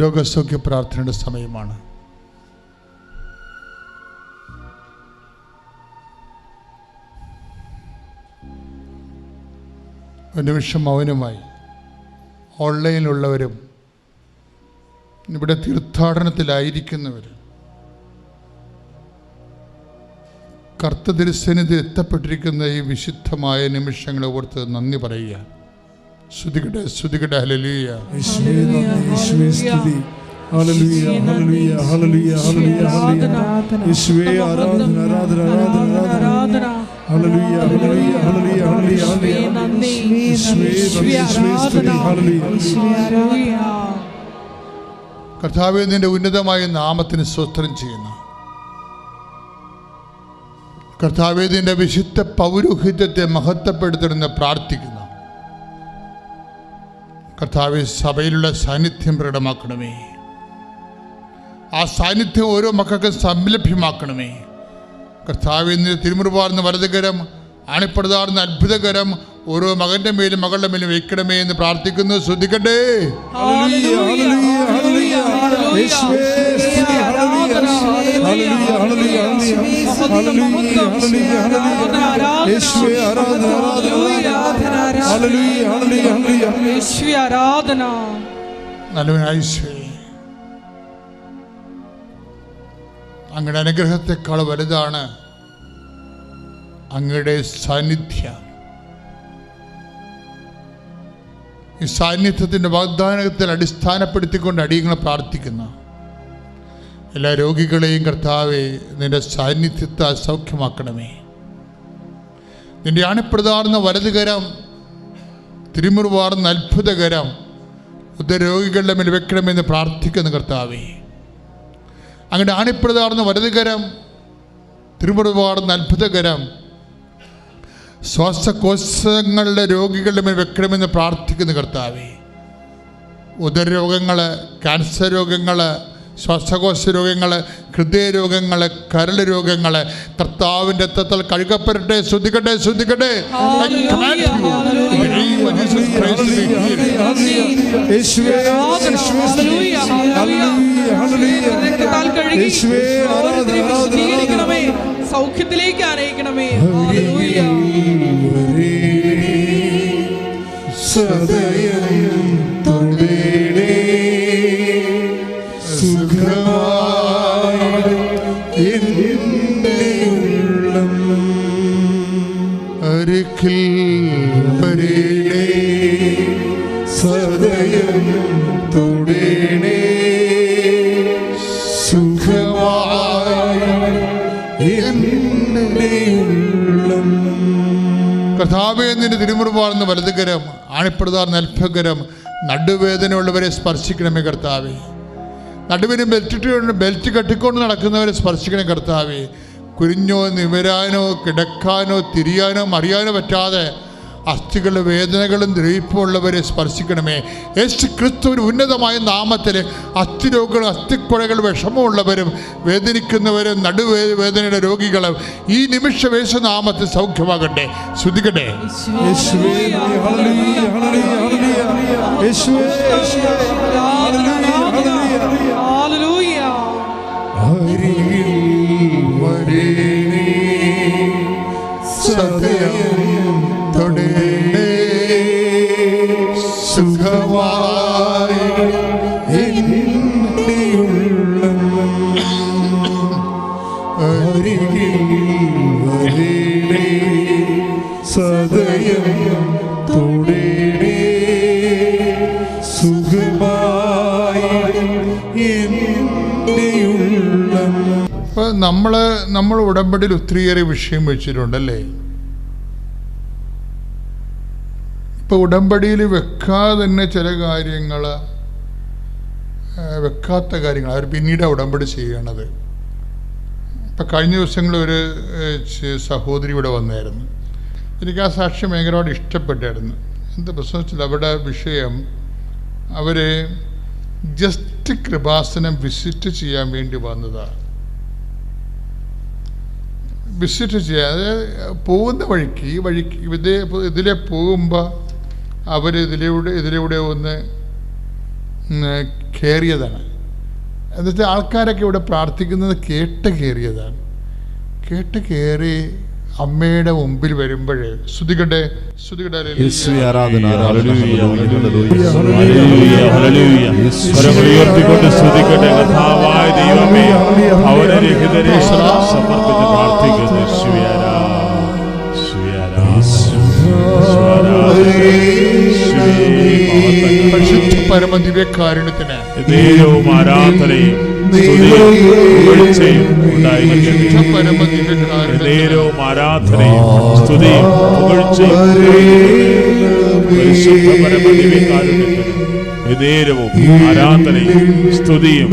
രോഗസൗഖ്യ പ്രാർത്ഥനയുടെ സമയമാണ്. ഒരു നിമിഷം മൗനമായി ഓൺലൈനിലുള്ളവരും ഇവിടെ തീർത്ഥാടനത്തിലായിരിക്കുന്നവർ കർത്തൃസന്നിധി എത്തപ്പെട്ടിരിക്കുന്ന ഈ വിശുദ്ധമായ നിമിഷങ്ങളെ ഓർത്ത് നന്ദി പറയുക. സ്തുതിക്കട്ടെ, സ്തുതിക്കട്ടെ. ഹല്ലേലൂയ, ഹല്ലേലൂയ, ഹല്ലേലൂയ, ഹല്ലേലൂയ, ഹല്ലേലൂയ, യേശുവേ ആരാധന, ആരാധന, ആരാധന, ആരാധന. ഹല്ലേലൂയ, ഹല്ലേലൂയ, ഹല്ലേലൂയ, ഹല്ലേലൂയ, ഹല്ലേലൂയ. കർത്താവേ, നിന്റെ ഉന്നതമായ നാമത്തിന് സ്തോത്രം ചെയ്യുന്നു. കർത്താവേ, നിന്റെ വിശുദ്ധ പൗരോഹിത്യത്തെ മഹത്വപ്പെടുത്തണമെന്ന് പ്രാർത്ഥിക്കുന്നു. കർത്താവേ, സഭയിലുള്ള സാന്നിധ്യം പ്രകടമാക്കണമേ. ആ സാന്നിധ്യം ഓരോ മക്കൾക്കും സംലഭ്യമാക്കണമേ. കർത്താവേ, നിന്റെ തിരുമുറുപാർന്ന വലതുകരം, അണിപ്പെടുതാർന്ന അത്ഭുതകരം ഓരോ മകന്റെ മേലും മകളുടെ മേലും വയ്ക്കണമേ എന്ന് പ്രാർത്ഥിക്കുന്നു. ശ്രദ്ധിക്കട്ടെ. അങ്ങയുടെ അനുഗ്രഹത്തെക്കാൾ വലുതാണ് അങ്ങയുടെ സാന്നിധ്യം. ഈ സാന്നിധ്യത്തിൻ്റെ വാഗ്ദാനത്തിൽ അടിസ്ഥാനപ്പെടുത്തിക്കൊണ്ട് അടിയങ്ങളെ പ്രാർത്ഥിക്കുന്നു. എല്ലാ രോഗികളെയും കർത്താവേ, നിന്റെ സാന്നിധ്യത്തെ സൗഖ്യമാക്കണമേ. നിന്റെ അണിപ്രതാർന്ന വലതുകരം, തിരുമുറുവാർന്ന അത്ഭുതകരം ഉദരരോഗികളുടെ മേൽ വെക്കണമെന്ന് പ്രാർത്ഥിക്കുന്നു. കർത്താവേ, അങ്ങയുടെ അണിപ്രതാർന്ന വലതുകരം, തിരുമുറുവാർന്ന അത്ഭുതകരം ശ്വാസകോശങ്ങളുടെ രോഗികളുടെ മേൽ വെക്കണമെന്ന് പ്രാർത്ഥിക്കുന്നു. കർത്താവേ, ഉദരരോഗങ്ങൾ, ക്യാൻസർ രോഗങ്ങൾ, ശ്വാസകോശ രോഗങ്ങൾ, ഹൃദയരോഗങ്ങൾ, കരൾ രോഗങ്ങൾ കർത്താവിൻ്റെ രക്തത്താൽ കഴുകപ്പെടട്ടെ. ശ്രദ്ധിക്കട്ടെ, ശ്രദ്ധിക്കട്ടെ. സൗഖ്യത്തിലേക്ക് ആനയിക്കണമേ. സദയം തുടേണേ കർത്താവേ, നിന്റെ തിരുമുറുപാർന്ന വലതുകരം, ആണിപ്പെടുതാർന്ന അത്ഭുതകരം നടുവേദനയുള്ളവരെ സ്പർശിക്കണമേ. കർത്താവേ, നടുവിന് ബെൽറ്റ് കെട്ടിക്കൊണ്ട് നടക്കുന്നവരെ സ്പർശിക്കണേ. കർത്താവേ, കുരിഞ്ഞോ നിവരാനോ കിടക്കാനോ തിരിയാനോ അറിയാനോ പറ്റാതെ അസ്ഥികളുടെ വേദനകളും ദ്രവിപ്പുള്ളവരെ സ്പർശിക്കണമേ. യേശു ക്രിസ്തുവിന് ഉന്നതമായ നാമത്തിൽ അസ്ഥിരോഗികളും അസ്ഥിക്കുഴകളും വിഷമമുള്ളവരും വേദനിക്കുന്നവരും നടുവേദനയുടെ രോഗികളും ഈ നിമിഷം യേശുനാമത്തിൽ സൗഖ്യമാകട്ടെ. ശ്രദ്ധിക്കട്ടെ. നമ്മൾ ഉടമ്പടിയിൽ ഒത്തിരിയേറെ വിഷയം വെച്ചിട്ടുണ്ടല്ലേ. ഇപ്പോൾ ഉടമ്പടിയിൽ വെക്കാതെ തന്നെ ചില കാര്യങ്ങൾ, വെക്കാത്ത കാര്യങ്ങൾ അവർ പിന്നീട് ഉടമ്പടി ചെയ്യണത്. ഇപ്പം കഴിഞ്ഞ ദിവസങ്ങളിൽ ഒരു സഹോദരി ഇവിടെ വന്നായിരുന്നു. എനിക്ക് ആ സാക്ഷ്യം ഭയങ്കരമായിട്ട് ഇഷ്ടപ്പെട്ടായിരുന്നു. എന്താ പ്രശ്നം വെച്ചാൽ അവിടെ വിഷയം അവർ ജസ്റ്റ് കൃപാസനം വിസിറ്റ് ചെയ്യാൻ വേണ്ടി വന്നതാണ്. വിസിറ്റ് ചെയ്യാൻ, അതായത് പോകുന്ന വഴിക്ക് ഈ വഴിക്ക് ഇതിലെ പോകുമ്പോൾ അവർ ഇതിലൂടെ ഒന്ന് കയറിയതാണ്. എന്നുവെച്ചാൽ ആൾക്കാരൊക്കെ ഇവിടെ പ്രാർത്ഥിക്കുന്നത് കേട്ട് കയറിയതാണ്. കേട്ട് കയറി അമ്മയുടെ മുമ്പിൽ വരുമ്പോൾ സ്തുതികട്ടെ പരമദിവ്യകാരുണ്യത്തിന് ആരാധനയും ആരാധനയും സ്തുതിയും ആരാധനയും സ്തുതിയും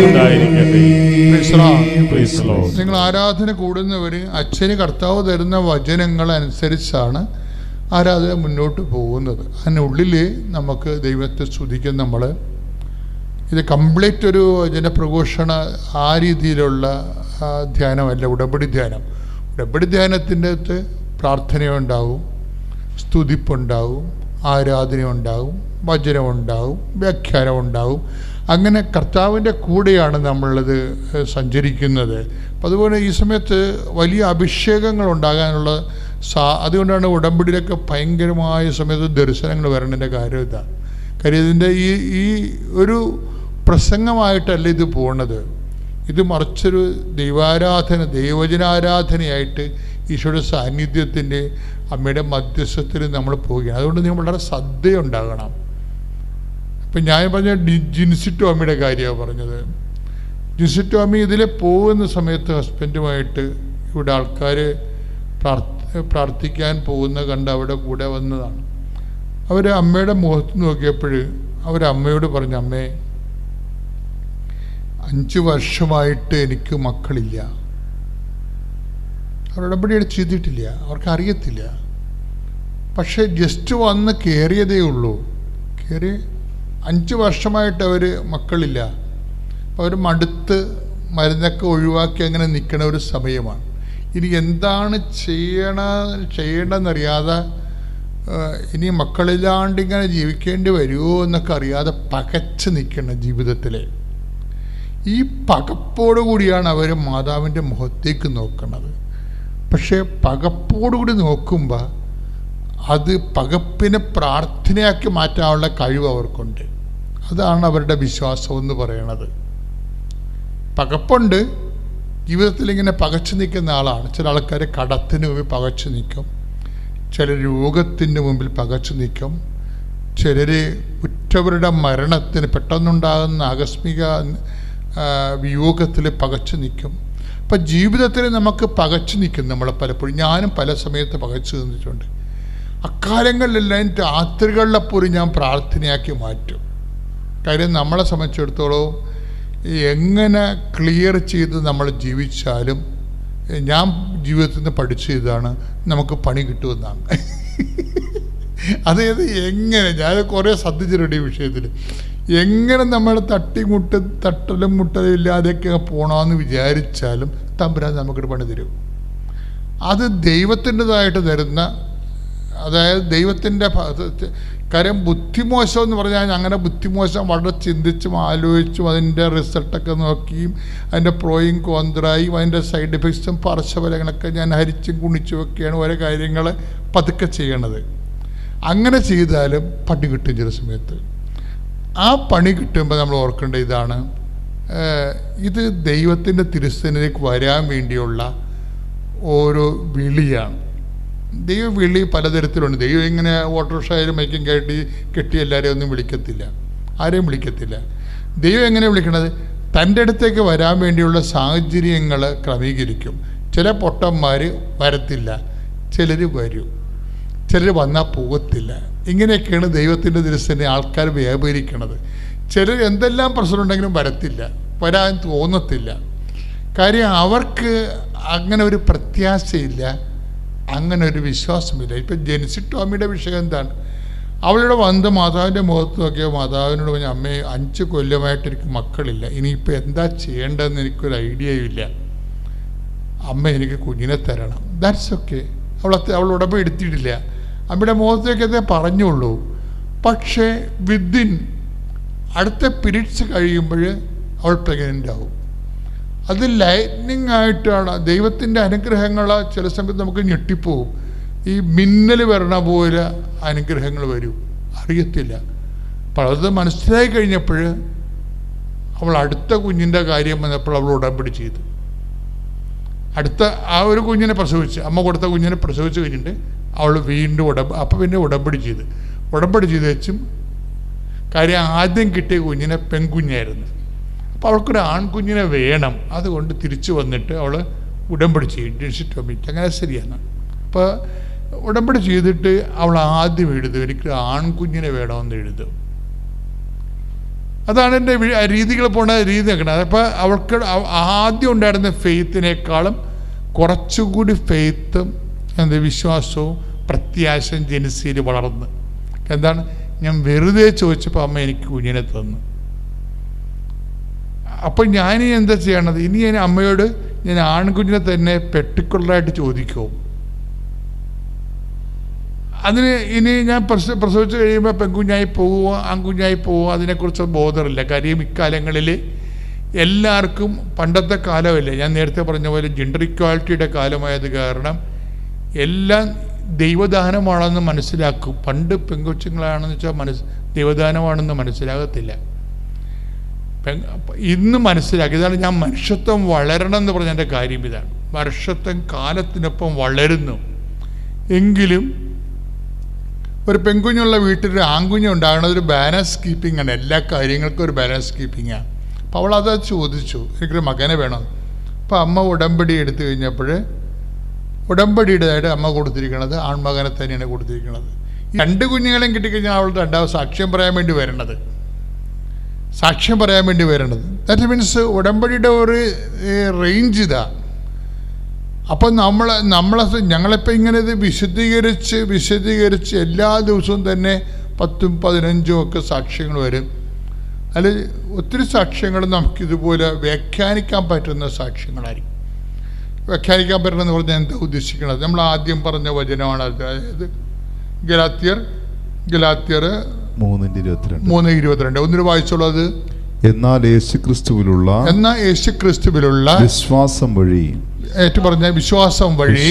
ഉണ്ടായിരിക്കട്ടെ. നിങ്ങൾ ആരാധന കൂടുന്നവര് അച്ഛന് കർത്താവ് തരുന്ന വചനങ്ങൾ അനുസരിച്ചാണ് ആരാധന മുന്നോട്ട് പോകുന്നത്. അതിനുള്ളിൽ നമുക്ക് ദൈവത്തെ സ്തുതിക്കും. നമ്മൾ ഇത് കംപ്ലീറ്റ് ഒരു ജനപ്രഘോഷണ ആ രീതിയിലുള്ള ധ്യാനമല്ല ഉടമ്പടി ധ്യാനം. ഉടമ്പടി ധ്യാനത്തിൻ്റെ അകത്ത് പ്രാർത്ഥനയുണ്ടാവും, സ്തുതിപ്പുണ്ടാവും, ആരാധനയുണ്ടാവും, വചനമുണ്ടാവും, വ്യാഖ്യാനമുണ്ടാവും. അങ്ങനെ കർത്താവിൻ്റെ കൂടെയാണ് നമ്മളിത് സഞ്ചരിക്കുന്നത്. അപ്പം അതുപോലെ ഈ സമയത്ത് വലിയ അഭിഷേകങ്ങൾ ഉണ്ടാകാനുള്ള അതുകൊണ്ടാണ് ഉടമ്പടിയിലൊക്കെ ഭയങ്കരമായ സമയത്ത് ദർശനങ്ങൾ വരേണ്ടതിൻ്റെ കാര്യം ഇതാണ്. കാര്യം ഇതിൻ്റെ ഈ ഒരു പ്രസംഗമായിട്ടല്ല ഇത് പോകുന്നത്. ഇത് മറിച്ചൊരു ദൈവാരാധന, ദൈവജനാരാധനയായിട്ട് ഈശോയുടെ സാന്നിധ്യത്തിൻ്റെ അമ്മയുടെ മധ്യസ്ഥത്തിൽ നമ്മൾ പോവുകയാണ്. അതുകൊണ്ട് നിങ്ങൾ വളരെ ശ്രദ്ധയുണ്ടാകണം. ഇപ്പം ഞാൻ പറഞ്ഞ ജിൻസിറ്റു അമ്മയുടെ കാര്യമാണ് പറഞ്ഞത്. ജിൻസിറ്റു അമ്മ ഇതിൽ പോകുന്ന സമയത്ത് ഹസ്ബൻഡുമായിട്ട് ഇവിടെ ആൾക്കാർ പ്രാർത്ഥിക്കാൻ പോകുന്ന കണ്ട് അവിടെ കൂടെ വന്നതാണ്. അവർ അമ്മയുടെ മുഖത്ത് നോക്കിയപ്പോൾ അവരമ്മയോട് പറഞ്ഞു, അമ്മേ 5 വർഷമായിട്ട് എനിക്ക് മക്കളില്ല. അവരുടമ്പടി ചെയ്തിട്ടില്ല, അവർക്കറിയത്തില്ല. പക്ഷെ ജസ്റ്റ് വന്ന് കയറിയതേ ഉള്ളൂ. കയറി 5 വർഷമായിട്ട് അവർ മക്കളില്ല. അവർ മടുത്ത് മരുന്നൊക്കെ ഒഴിവാക്കി അങ്ങനെ നിൽക്കുന്ന ഒരു സമയമാണ്. ഇനി എന്താണ് ചെയ്യണമെന്നറിയാതെ, ഇനി മക്കളില്ലാണ്ട് ഇങ്ങനെ ജീവിക്കേണ്ടി വരുമോ എന്നൊക്കെ അറിയാതെ പകച്ച് നിൽക്കുന്ന ജീവിതത്തിൽ. ഈ പകപ്പോടു കൂടിയാണ് അവർ മാതാവിൻ്റെ മുഖത്തേക്ക് നോക്കുന്നത്. പക്ഷേ പകപ്പോടുകൂടി നോക്കുമ്പോൾ അത് പകപ്പിനെ പ്രാർത്ഥനയാക്കി മാറ്റാനുള്ള കഴിവ് അവർക്കുണ്ട്. അതാണ് അവരുടെ വിശ്വാസം എന്ന് പറയണത്. പകപ്പുണ്ട്, ജീവിതത്തിൽ ഇങ്ങനെ പകച്ചു നിൽക്കുന്ന ആളാണ്. ചില ആൾക്കാർ കടത്തിന് മുമ്പിൽ പകച്ചു നിൽക്കും, ചിലർ രോഗത്തിൻ്റെ മുമ്പിൽ പകച്ചു നിൽക്കും, ചിലർ ഉറ്റവരുടെ മരണത്തിന് പെട്ടെന്നുണ്ടാകുന്ന ആകസ്മിക വിയോഗത്തിൽ പകച്ചു നിൽക്കും. അപ്പം ജീവിതത്തിൽ നമുക്ക് പകച്ചു നിൽക്കും. നമ്മൾ പലപ്പോഴും, ഞാനും പല സമയത്ത് പകച്ചു നിന്നിട്ടുണ്ട്. അക്കാലങ്ങളിലെല്ലാം രാത്രികളിലെ പോലും ഞാൻ പ്രാർത്ഥനയാക്കി മാറ്റും. കാര്യം നമ്മളെ സംബന്ധിച്ചിടത്തോളം എങ്ങനെ ക്ലിയർ ചെയ്ത് നമ്മൾ ജീവിച്ചാലും, ഞാൻ ജീവിതത്തിൽ നിന്ന് പഠിച്ചതാണ്, നമുക്ക് പണി കിട്ടുമെന്നാണ്. അതായത് എങ്ങനെ, ഞാൻ കുറേ ശ്രദ്ധിച്ചിട്ടുണ്ട് ഈ വിഷയത്തിൽ. എങ്ങനെ നമ്മൾ തട്ടലും മുട്ടലും ഇല്ലാതെയൊക്കെ പോകണമെന്ന് വിചാരിച്ചാലും തമ്പുരാൻ നമുക്കൊരു പണി തരും. അത് ദൈവത്തിൻ്റെതായിട്ട് തരുന്ന, അതായത് ദൈവത്തിൻ്റെ കാര്യം. ബുദ്ധിമോശം എന്ന് പറഞ്ഞാൽ അങ്ങനെ ബുദ്ധിമോശം വളരെ ചിന്തിച്ചും ആലോചിച്ചും അതിൻ്റെ റിസൾട്ടൊക്കെ നോക്കിയും അതിൻ്റെ പ്രോയും കോന്ത്രായും അതിൻ്റെ സൈഡ് എഫക്ട്സും പാർശ്വഫലങ്ങളൊക്കെ ഞാൻ ഹരിച്ചും കുണിച്ചും ഒക്കെയാണ് ഓരോ കാര്യങ്ങൾ പതുക്കെ ചെയ്യണത്. അങ്ങനെ ചെയ്താലും പണി കിട്ടും ചില സമയത്ത്. ആ പണി കിട്ടുമ്പോൾ നമ്മൾ ഓർക്കേണ്ട ഇതാണ്, ഇത് ദൈവത്തിൻ്റെ തിരുസന്നിധിയിലേക്ക് വരാൻ വേണ്ടിയുള്ള ഓരോ വിളിയാണ്. ദൈവം വിളി പലതരത്തിലുണ്ട്. ദൈവം ഇങ്ങനെ ഓട്ടോറിക്ഷയിലും മൈക്കും കെട്ടി എല്ലാവരെയും ഒന്നും വിളിക്കത്തില്ല, ആരെയും വിളിക്കത്തില്ല. ദൈവം എങ്ങനെ വിളിക്കണത്? തൻ്റെ അടുത്തേക്ക് വരാൻ വേണ്ടിയുള്ള സാഹചര്യങ്ങൾ ക്രമീകരിക്കും. ചില പൊട്ടന്മാർ വരത്തില്ല, ചിലർ വരും, ചിലർ വന്നാൽ പോകത്തില്ല. ഇങ്ങനെയൊക്കെയാണ് ദൈവത്തിൻ്റെ ദിവസത്തിന് ആൾക്കാർ വ്യാപരിക്കണത്. ചിലർ എന്തെല്ലാം പ്രശ്നമുണ്ടെങ്കിലും വരത്തില്ല, വരാൻ തോന്നത്തില്ല. കാര്യം അവർക്ക് അങ്ങനെ ഒരു പ്രത്യാശയില്ല, അങ്ങനെ ഒരു വിശ്വാസമില്ല. ഇപ്പം ജെൻസിറ്റോമിയുടെ വിഷയം എന്താണ്? അവളുടെ വന്ന് മാതാവിൻ്റെ മുഖത്ത് നോക്കിയാൽ മാതാവിനോട് പറഞ്ഞ, അമ്മേ 5 കൊല്ലമായിട്ട് എനിക്ക് മക്കളില്ല, ഇനിയിപ്പോൾ എന്താ ചെയ്യേണ്ടതെന്ന് എനിക്കൊരു ഐഡിയയും ഇല്ല, അമ്മ എനിക്ക് കുഞ്ഞിനെ തരണം. That's okay. അവൾ ഉടമ്പടി എടുത്തിട്ടില്ല, അമ്മയുടെ മുഖത്തേക്കതേ പറഞ്ഞുള്ളൂ. പക്ഷേ വിത്തിൻ അടുത്ത പീരീഡ്സ് കഴിയുമ്പോൾ അവൾ പ്രഗ്നൻ്റ് ആവും. അത് ലൈറ്റ്നിങ് ആയിട്ടാണ്. ദൈവത്തിൻ്റെ അനുഗ്രഹങ്ങൾ ചില സമയത്ത് നമുക്ക് ഞെട്ടിപ്പോവും. ഈ മിന്നൽ വരണ പോലെ അനുഗ്രഹങ്ങൾ വരും, അറിയത്തില്ല. അപ്പോൾ അത് മനസ്സിലായി കഴിഞ്ഞപ്പോൾ അവൾ അടുത്ത കുഞ്ഞിൻ്റെ കാര്യം വന്നപ്പോൾ അവൾ ഉടമ്പടി ചെയ്തു. അടുത്ത ആ ഒരു കുഞ്ഞിനെ പ്രസവിച്ച്, അമ്മ കൊടുത്ത കുഞ്ഞിനെ പ്രസവിച്ച് കഴിഞ്ഞിട്ട് അവൾ വീണ്ടും അപ്പോൾ പിന്നെ ഉടമ്പടി ചെയ്ത് വെച്ചും കാര്യം ആദ്യം കിട്ടിയ കുഞ്ഞിനെ പെൺകുഞ്ഞായിരുന്നു. അപ്പോൾ അവൾക്കൊരു ആൺകുഞ്ഞിനെ വേണം. അതുകൊണ്ട് തിരിച്ചു വന്നിട്ട് അവൾ ഉടമ്പടി ചെയ്യും, ഡിസിറ്റോമിക്. അങ്ങനെ ശരിയാണ്. അപ്പോൾ ഉടമ്പടി ചെയ്തിട്ട് അവൾ ആദ്യം എഴുതും, എനിക്ക് ആൺകുഞ്ഞിനെ വേണമെന്ന് എഴുതും. അതാണ് എൻ്റെ രീതികൾ പോണ രീതി നോക്കണം. അപ്പോൾ അവൾക്ക് ആദ്യം ഉണ്ടായിരുന്ന ഫെയ്ത്തിനേക്കാളും കുറച്ചുകൂടി ഫെയ്ത്തും വിശ്വാസവും പ്രത്യാശയും ജനസിയിൽ വളർന്ന്. എന്താണ്, ഞാൻ വെറുതെ ചോദിച്ചപ്പോൾ അമ്മ എനിക്ക് കുഞ്ഞിനെ തന്നു. അപ്പം ഞാൻ എന്താ ചെയ്യണത്? ഇനി ഞാൻ അമ്മയോട് ഞാൻ ആൺകുഞ്ഞിനെ തന്നെ പെർട്ടിക്കുലറായിട്ട് ചോദിക്കും. അതിന് ഇനി ഞാൻ പ്രസവിച്ച് കഴിയുമ്പോൾ പെൺകുഞ്ഞായി പോവുക ആൺകുഞ്ഞായി പോവുക അതിനെക്കുറിച്ച് ബോധമില്ല. കാര്യം ഇക്കാലങ്ങളിൽ എല്ലാവർക്കും പണ്ടത്തെ കാലമല്ലേ, ഞാൻ നേരത്തെ പറഞ്ഞ പോലെ ജെൻഡർ ഇക്വാലിറ്റിയുടെ കാലമായത് കാരണം എല്ലാം ദൈവദാനമാണെന്ന് മനസ്സിലാക്കും. പണ്ട് പെൺകൊച്ചുങ്ങളാണെന്ന് വെച്ചാൽ ദൈവദാനമാണെന്ന് മനസ്സിലാകത്തില്ല. ഇന്ന് മനസ്സിലാക്കി. ഇതാണ് ഞാൻ മനുഷ്യത്വം വളരണം എന്ന് പറഞ്ഞതിൻ്റെ കാര്യം. ഇതാണ് മനുഷ്യത്വം കാലത്തിനൊപ്പം വളരുന്നു. എങ്കിലും ഒരു പെൺകുഞ്ഞുള്ള വീട്ടിൽ ആൺകുഞ്ഞുണ്ടാകണത് ഒരു ബാലൻസ് കീപ്പിംഗ് ആണ്. എല്ലാ കാര്യങ്ങൾക്കും ഒരു ബാലൻസ് കീപ്പിംഗാണ്. അപ്പോൾ അവളത് ചോദിച്ചു, എനിക്കൊരു മകനെ വേണം. അപ്പോൾ അമ്മ ഉടമ്പടി എടുത്തു കഴിഞ്ഞപ്പോൾ ഉടമ്പടിയുടേതായിട്ട് അമ്മ കൊടുത്തിരിക്കുന്നത് ആൺമകനെ തന്നെയാണ് കൊടുത്തിരിക്കുന്നത്. ഈ 2 കുഞ്ഞുങ്ങളെയും കിട്ടിക്കഴിഞ്ഞാൽ അവൾ രണ്ടാമത് സാക്ഷ്യം പറയാൻ വേണ്ടി വരണത്. ദാറ്റ് മീൻസ് ഉടമ്പടിയുടെ ഒരു റേഞ്ച് ഇതാ. അപ്പം ഞങ്ങളിപ്പോൾ ഇങ്ങനെ ഇത് വിശദീകരിച്ച് എല്ലാ ദിവസവും തന്നെ 10ഉം 15ഉം ഒക്കെ സാക്ഷ്യങ്ങൾ വരും. അതിൽ ഒത്തിരി സാക്ഷ്യങ്ങൾ നമുക്കിതുപോലെ വ്യാഖ്യാനിക്കാൻ പറ്റുന്ന സാക്ഷ്യങ്ങളായിരിക്കും. വ്യാഖ്യാനിക്കാൻ പറ്റണമെന്ന് പറഞ്ഞാൽ എന്താ ഉദ്ദേശിക്കുന്നത്? നമ്മൾ ആദ്യം പറഞ്ഞ വചനമാണ്. അതായത് ഗലാത്യർ 3:22. ഒന്നിന് വായിച്ചുള്ളത്, എന്നാൽ യേശുക്രിസ്തുവിലുള്ള വിശ്വാസം വഴി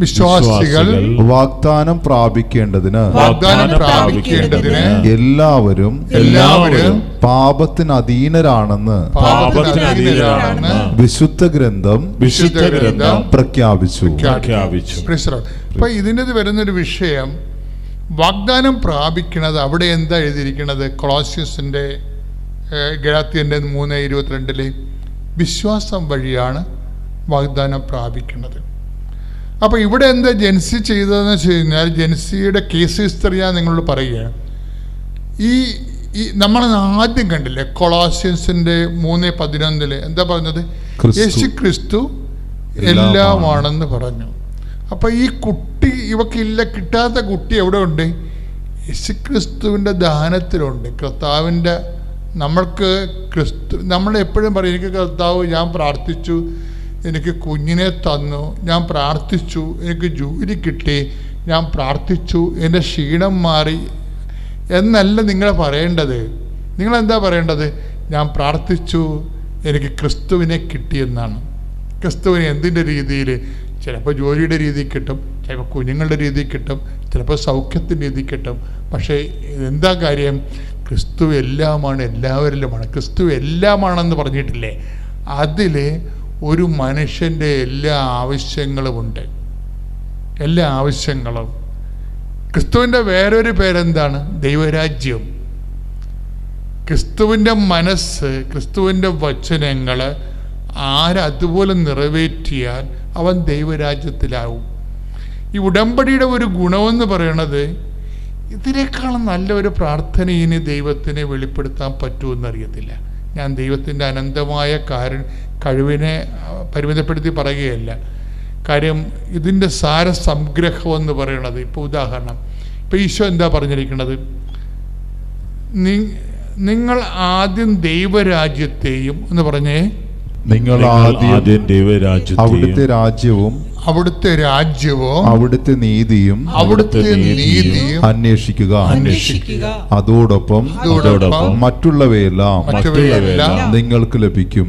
വിശ്വാസികൾ വാഗ്ദാനം പ്രാപിക്കേണ്ടതിന് എല്ലാവരും പാപത്തിന് അധീനരാണെന്ന് വിശുദ്ധ ഗ്രന്ഥം പ്രഖ്യാപിച്ചു. അപ്പൊ ഇതിൻ്റെ വരുന്നൊരു വിഷയം വാഗ്ദാനം പ്രാപിക്കണത്. അവിടെ എന്താ എഴുതിയിരിക്കുന്നത്? കൊളോസ്യസിൻ്റെ ഗലാത്യൻ്റെ 3:22 വിശ്വാസം വഴിയാണ് വാഗ്ദാനം പ്രാപിക്കുന്നത്. അപ്പോൾ ഇവിടെ എന്താ ജെൻസി ചെയ്തതെന്ന് വെച്ച് കഴിഞ്ഞാൽ, ജെൻസിയുടെ കേസ് ഹിസ്റ്ററി ഞാൻ നിങ്ങളോട് പറയുകയാണ്. ഈ നമ്മൾ ആദ്യം കണ്ടില്ലേ കൊളോസ്യൻസിൻ്റെ 3:11 എന്താ പറഞ്ഞത്? യേശു ക്രിസ്തു എല്ലാമാണെന്ന് പറഞ്ഞു. അപ്പോൾ ഈ കുട്ടി ഇവക്കില്ല, കിട്ടാത്ത കുട്ടി എവിടെ ഉണ്ട്? യേശുക്രിസ്തുവിൻ്റെ ദാനത്തിലുണ്ട്. കർത്താവിൻ്റെ നമ്മൾക്ക് നമ്മളെപ്പോഴും പറയും, എനിക്ക് കർത്താവ് ഞാൻ പ്രാർത്ഥിച്ചു, എനിക്ക് കുഞ്ഞിനെ തന്നു, ഞാൻ പ്രാർത്ഥിച്ചു, എനിക്ക് ജോലി കിട്ടി, ഞാൻ പ്രാർത്ഥിച്ചു, എൻ്റെ ക്ഷീണം മാറി എന്നല്ല നിങ്ങൾ പറയേണ്ടത്. നിങ്ങളെന്താ പറയേണ്ടത്? ഞാൻ പ്രാർത്ഥിച്ചു, എനിക്ക് ക്രിസ്തുവിനെ കിട്ടിയെന്നാണ്. ക്രിസ്തുവിനെ എന്തിൻ്റെ രീതിയിൽ? ചിലപ്പോൾ ജോലിയുടെ രീതിയിൽ കിട്ടും, ചിലപ്പോൾ കുഞ്ഞുങ്ങളുടെ രീതിയിൽ കിട്ടും, ചിലപ്പോൾ സൗഖ്യത്തിൻ്റെ രീതിയിൽ കിട്ടും. പക്ഷേ എന്താ കാര്യം? ക്രിസ്തു എല്ലാമാണ്, എല്ലാവരിലുമാണ്. ക്രിസ്തു എല്ലാമാണെന്ന് പറഞ്ഞിട്ടില്ലേ? അതിൽ ഒരു മനുഷ്യൻ്റെ എല്ലാ ആവശ്യങ്ങളുമുണ്ട്. എല്ലാ ആവശ്യങ്ങളും. ക്രിസ്തുവിൻ്റെ വേറൊരു പേരെന്താണ്? ദൈവരാജ്യം. ക്രിസ്തുവിൻ്റെ മനസ്സ്, ക്രിസ്തുവിൻ്റെ വചനങ്ങൾ ആരതുപോലെ നിറവേറ്റിയാൽ അവൻ ദൈവരാജ്യത്തിലാവും. ഈ ഉടമ്പടിയുടെ ഒരു ഗുണമെന്ന് പറയണത്, ഇതിനേക്കാളും നല്ലൊരു പ്രാർത്ഥന ഇനി ദൈവത്തിനെ വെളിപ്പെടുത്താൻ പറ്റുമെന്നറിയത്തില്ല. ഞാൻ ദൈവത്തിൻ്റെ അനന്തമായ കഴിവിനെ പരിമിതപ്പെടുത്തി പറയുകയല്ല. കാര്യം ഇതിൻ്റെ സാരസംഗ്രഹം എന്ന് പറയണത്, ഇപ്പോൾ ഉദാഹരണം, ഇപ്പോൾ ഈശോ എന്താ പറഞ്ഞിരിക്കുന്നത്? നിങ്ങൾ ആദ്യം ദൈവരാജ്യത്തെയും എന്ന് പറഞ്ഞേ, നിങ്ങൾ ആദ്യം അവിടുത്തെ രാജ്യവും അവിടുത്തെ രാജ്യവും അവിടുത്തെ നീതിയും അന്വേഷിക്കുക. അതോടൊപ്പം മറ്റുള്ളവയെല്ലാം നിങ്ങൾക്ക് ലഭിക്കും.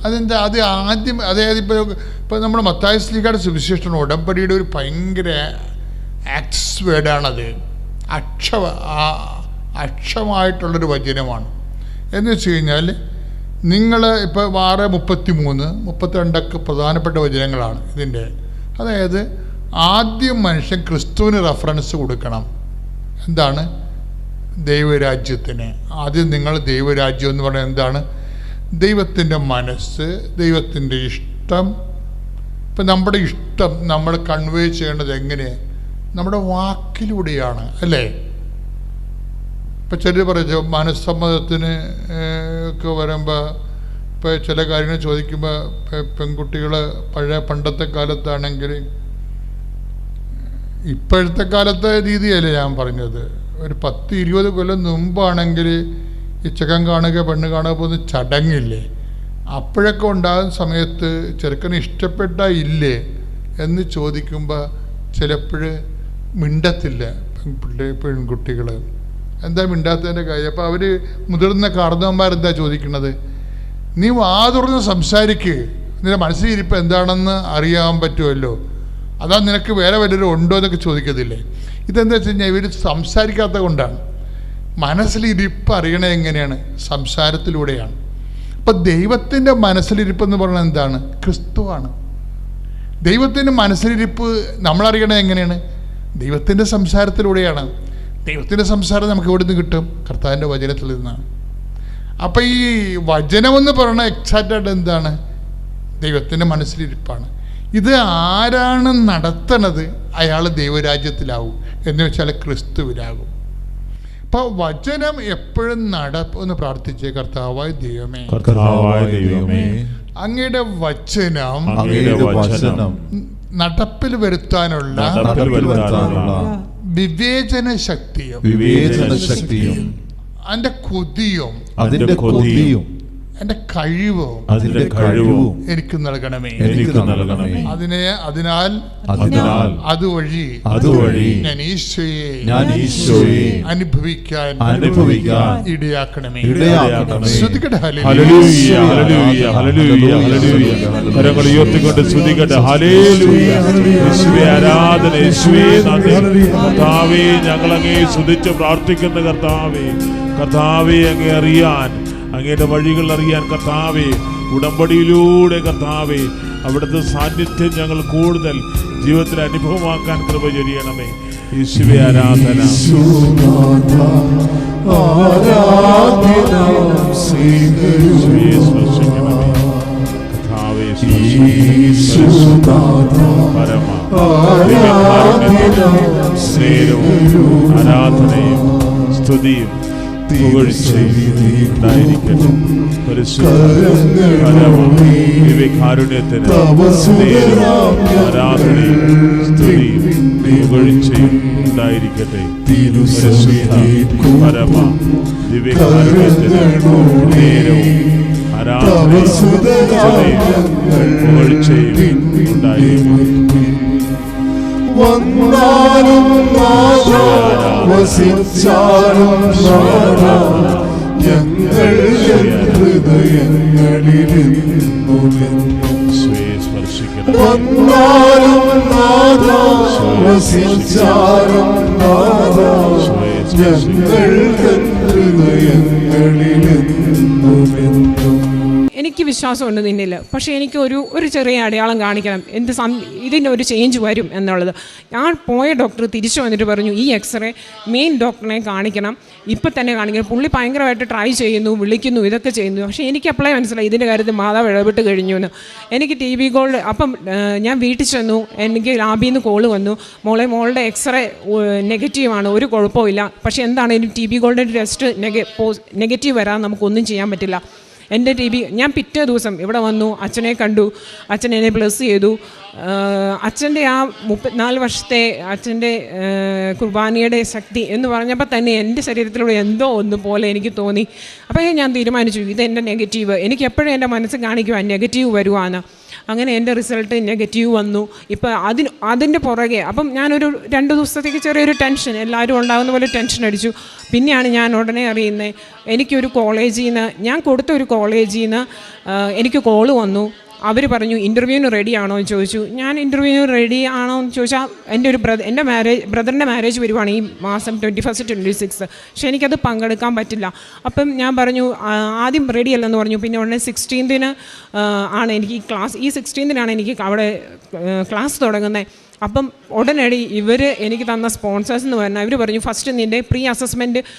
അതെന്താ? അത് ആദ്യം, അതായത് ഇപ്പൊ നമ്മുടെ മത്തായി ശ്ലീഹയുടെ സുവിശേഷം ഉടമ്പടിയുടെ ഒരു ഭയങ്കര ആക്സ് വേർഡാണത്. അക്ഷമായിട്ടുള്ളൊരു വചനമാണ്. എന്ന് വെച്ച് കഴിഞ്ഞാൽ നിങ്ങൾ ഇപ്പോൾ 6:33, 32 പ്രധാനപ്പെട്ട വചനങ്ങളാണ് ഇതിൻ്റെ. അതായത് ആദ്യം മനുഷ്യൻ ക്രിസ്തുവിന് റെഫറൻസ് കൊടുക്കണം. എന്താണ്? ദൈവരാജ്യത്തിന്. ആദ്യം നിങ്ങൾ ദൈവരാജ്യം എന്ന് പറയുന്നത് എന്താണ്? ദൈവത്തിൻ്റെ മനസ്സ്, ദൈവത്തിൻ്റെ ഇഷ്ടം. ഇപ്പം നമ്മുടെ ഇഷ്ടം നമ്മൾ കൺവേ ചെയ്യേണ്ടത് എങ്ങനെയാണ്? നമ്മുടെ വാക്കിലൂടെയാണ്, അല്ലേ? ഇപ്പം ചിലർ പറഞ്ഞു മനസ്സമ്മതത്തിന് ഒക്കെ വരുമ്പോൾ ഇപ്പോൾ ചില കാര്യങ്ങൾ ചോദിക്കുമ്പോൾ പെൺകുട്ടികൾ പണ്ടത്തെ കാലത്താണെങ്കിൽ, ഇപ്പോഴത്തെ കാലത്തെ രീതിയല്ലേ ഞാൻ പറഞ്ഞത്. ഒരു 10-20 കൊല്ലം മുമ്പാണെങ്കിൽ ഈ ചെക്കൻ കാണുക പെണ്ണ് കാണുക പോകുന്ന ചടങ്ങില്ലേ, അപ്പോഴൊക്കെ ഉണ്ടാകുന്ന സമയത്ത് ചെറുക്കന് ഇഷ്ടപ്പെട്ട ഇല്ലേ എന്ന് ചോദിക്കുമ്പോൾ ചിലപ്പോൾ മിണ്ടത്തില്ല പെൺകുട്ടികൾ. എന്താ മിണ്ടാത്തതിൻ്റെ കാര്യം? അപ്പോൾ അവർ മുതിർന്ന കാർന്നവന്മാരെന്താ ചോദിക്കുന്നത്? നീ വാതുറന്ന് സംസാരിക്ക്, നിന്റെ മനസ്സിലിരിപ്പ് എന്താണെന്ന് അറിയാൻ പറ്റുമല്ലോ, അതാ നിനക്ക് വേറെ വല്ലവരും ഉണ്ടോ എന്നൊക്കെ ചോദിക്കത്തില്ലേ? ഇതെന്താ വെച്ച് കഴിഞ്ഞാൽ ഇവർ സംസാരിക്കാത്ത കൊണ്ടാണ്. മനസ്സിലിരിപ്പ് അറിയണത് എങ്ങനെയാണ്? സംസാരത്തിലൂടെയാണ്. അപ്പം ദൈവത്തിൻ്റെ മനസ്സിലിരിപ്പെന്ന് പറയുന്നത് എന്താണ്? ക്രിസ്തുവാണ്. ദൈവത്തിൻ്റെ മനസ്സിലിരിപ്പ് നമ്മളറിയണത് എങ്ങനെയാണ്? ദൈവത്തിൻ്റെ സംസാരത്തിലൂടെയാണ്. ദൈവത്തിൻ്റെ സംസാരം നമുക്ക് എവിടെ നിന്ന് കിട്ടും? കർത്താവിൻ്റെ വചനത്തിൽ നിന്നാണ്. അപ്പം ഈ വചനമെന്ന് പറയുന്നത് എക്സാക്റ്റായിട്ട് എന്താണ്? ദൈവത്തിൻ്റെ മനസ്സിലിരിപ്പാണ്. ഇത് ആരാണ് നടത്തണത്? അയാൾ ദൈവരാജ്യത്തിലാവും, എന്ന് വെച്ചാൽ ക്രിസ്തുവിലാകും. അപ്പോൾ വചനം എപ്പോഴും ഒന്ന് പ്രാർത്ഥിച്ചേ. കർത്താവായ ദൈവമേ, അങ്ങയുടെ വചനം നടപ്പിൽ വരുത്താനുള്ള വിവേചന ശക്തിയും അതിന്റെ കൊതിയും എന്റെ കഴിവും എനിക്ക് നൽകണമേ. അതിനാൽ അതുവഴി ഞാൻ ഈശോയെ അനുഭവിക്കാൻ ഇടയാക്കണമേ. ശ്രുതിക്കട്ടെ ഹല്ലേലൂയ, ഹല്ലേലൂയ, ഹല്ലേലൂയ, ഹല്ലേലൂയ. കരങ്ങൾ ഉയർത്തിക്കൊണ്ട് ശ്രുതിക്കട്ടെ. ഹല്ലേലൂയ. യേശുവേ ആരാധന, യേശുവേ നന്ദി. കർത്താവേ, ഞങ്ങൾ അങ്ങേ സ്തുതിച്ച് പ്രാർത്ഥിക്കുന്ന കർത്താവേ, കർത്താവേ അങ്ങേ അറിയാൻ, അങ്ങയുടെ വഴികൾ അറിയാൻ കർത്താവേ, ഉടമ്പടിയിലൂടെ കർത്താവേ അവിടുത്തെ സാന്നിധ്യം ഞങ്ങൾ കൂടുതൽ ജീവിതത്തിൽ അനുഭവമാക്കാൻ കൃപ ചൊരിയണമേ. യേശുവേ ആരാധന. ആരാധനയും സ്തുതിയും കാരുണ്യത്തിന് ആരാധനയും സ്തുതിയും ഉണ്ടായിരിക്കട്ടെ. പരമ ദിവ്യകാരുണ്യത്തിന് നേരവും ആരാധനയും പുകഴ്ചയും ഉണ്ടായിരിക്കട്ടെ. വന്നാലും വസിച്ചാലും ഞങ്ങൾ ഹൃദയങ്ങളിലെന്നും വന്നാലും വസിച്ചാലും ഞങ്ങൾ ഹൃദയങ്ങളിലെന്നും. എനിക്ക് വിശ്വാസമുണ്ട് നിന്നിൽ, പക്ഷേ എനിക്ക് ഒരു ചെറിയ അടയാളം കാണിക്കണം, ഇതിൻ്റെ ഒരു ചേഞ്ച് വരും എന്നുള്ളത്. ഞാൻ പോയ ഡോക്ടർ തിരിച്ചു വന്നിട്ട് പറഞ്ഞു, ഈ എക്സ്റേ മെയിൻ ഡോക്ടറിനെ കാണിക്കണം, ഇപ്പം തന്നെ കാണിക്കണം. പുള്ളി ഭയങ്കരമായിട്ട് ട്രൈ ചെയ്യുന്നു, വിളിക്കുന്നു, ഇതൊക്കെ ചെയ്യുന്നു. പക്ഷേ എനിക്ക് അപ്പോഴേ മനസ്സിലായി ഇതിൻ്റെ കാര്യത്തിൽ മാതാവ് ഇടപെട്ട് കഴിഞ്ഞു എന്ന്. എനിക്ക് TB ഗോൾഡ്. അപ്പം ഞാൻ വീട്ടിൽ ചെന്നു, എനിക്ക് ലാബിൽ നിന്ന് കോള് വന്നു, മോളുടെ എക്സ്റേ നെഗറ്റീവാണ്, ഒരു കുഴപ്പമില്ല. പക്ഷേ എന്താണ് TB ഗോൾഡിൻ്റെ ടെസ്റ്റ് നെഗറ്റീവ് വരാൻ നമുക്കൊന്നും ചെയ്യാൻ പറ്റില്ല. എൻ്റെ TB ഞാൻ പിറ്റേ ദിവസം ഇവിടെ വന്നു, അച്ഛനെ കണ്ടു, അച്ഛൻ എന്നെ ബ്ലെസ് ചെയ്തു. അച്ഛൻ്റെ ആ 34 വർഷത്തെ അച്ഛൻ്റെ കുർബാനയുടെ ശക്തി എന്ന് പറഞ്ഞപ്പോൾ തന്നെ എൻ്റെ ശരീരത്തിലൂടെ എന്തോ ഒന്ന് പോലെ എനിക്ക് തോന്നി. അപ്പോൾ ഞാൻ തീരുമാനിച്ചു, ഇതെൻ്റെ നെഗറ്റീവ്. എനിക്ക് എപ്പോഴും എൻ്റെ മനസ്സ് കാണിക്കുവാൻ നെഗറ്റീവ് വരുവാന്ന്. അങ്ങനെ എൻ്റെ റിസൾട്ട് നെഗറ്റീവ് വന്നു. ഇപ്പോൾ അതിൻ്റെ പുറകെ അപ്പം ഞാനൊരു 2 ദിവസത്തേക്ക് ചെറിയൊരു ടെൻഷൻ, എല്ലാവരും ഉണ്ടാകുന്ന പോലെ ടെൻഷൻ അടിച്ചു. പിന്നെയാണ് ഞാൻ ഉടനെ അറിയുന്നത്, എനിക്കൊരു കോളേജിൽ നിന്ന്, ഞാൻ കൊടുത്ത ഒരു കോളേജിൽ നിന്ന് എനിക്ക് കോള് വന്നു. അവർ പറഞ്ഞു ഇൻ്റർവ്യൂവിന് റെഡി ആണോ എന്ന് ചോദിച്ചു. ഞാൻ ഇൻ്റർവ്യൂവിന് റെഡി ആണോ എന്ന് ചോദിച്ചാൽ എൻ്റെ ബ്രദറിൻ്റെ മാരേജ് വരുവാണ് ഈ മാസം 21, 26. പക്ഷേ എനിക്കത് പങ്കെടുക്കാൻ പറ്റില്ല. അപ്പം ഞാൻ പറഞ്ഞു ആദ്യം റെഡി അല്ലെന്ന് പറഞ്ഞു. പിന്നെ ഉടനെ 16-ന് ആണ് എനിക്ക് ഈ 16-നാണ് എനിക്ക് അവിടെ ക്ലാസ് തുടങ്ങുന്നത്. അപ്പം ഉടനടി എനിക്ക് തന്ന സ്പോൺസേഴ്സ് എന്ന് പറഞ്ഞാൽ അവർ പറഞ്ഞു, ഫസ്റ്റ് നിൻ്റെ പ്രീ അസസ്മെൻറ്റ്